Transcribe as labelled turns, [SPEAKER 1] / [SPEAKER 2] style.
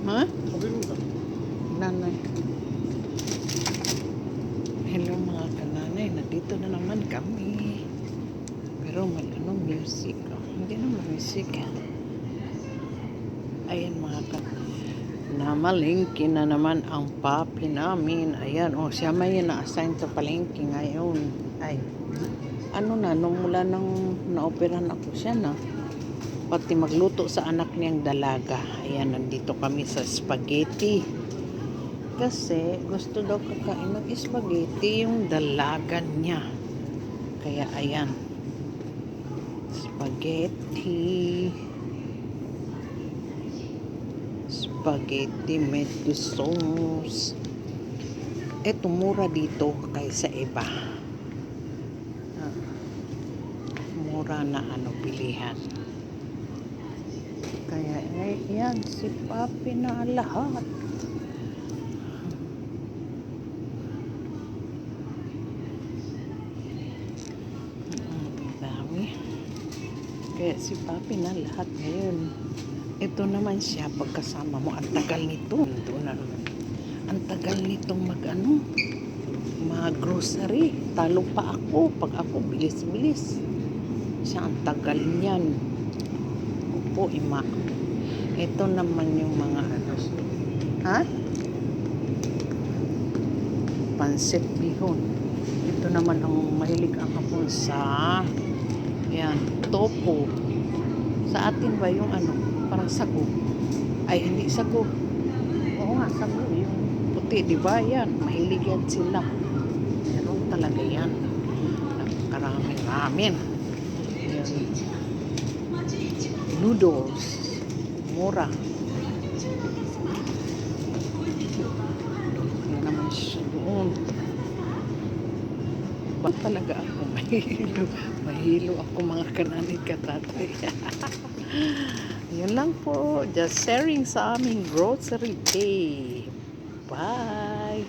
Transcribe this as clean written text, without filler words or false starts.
[SPEAKER 1] Ha? Nanay. Hello mga kananay, nandito na naman kami. Pero may music. Oh. Hindi naman music. Ayan mga kananay. Namalingki na naman ang papi namin. Ayan, siya may na-assign sa palengke ngayon. Ay, nung mula nang na-operan ako siya na. Pati magluto sa anak niyang dalaga. Ayan, nandito kami sa spaghetti. Kasi gusto daw kakain ng spaghetti yung dalaga niya. Kaya ayan. Spaghetti. Spaghetti med sauce. Eto mura dito kaysa iba. Mura na bilihan. Kaya yan si Papi na lahat. Dami. Kaya si Papi na lahat ngayon. Ito naman siya pagkasama mo. Ang tagal nito. Ang tagal nitong mag-grocery. Talo pa ako. Pag ako bilis-bilis. Siya ang tagal niyan. Opo, ima. Ito naman yung mga ha? Pansit bihon. Ito naman ang mahilig ang hapon sa yan, tofu. Sa atin ba yung parang sago? Ay, hindi sago. Oo nga, sago. Yung puti, di ba yan? Mahilig yan sila. Meron talaga yan. Karaming ramen. Yan. Noodles. Mura. Yan naman siya doon. Ba talaga ako mahilo. Mahilo ako mga kananay katatay. Yun lang po. Just sharing sa aming grocery day. Bye!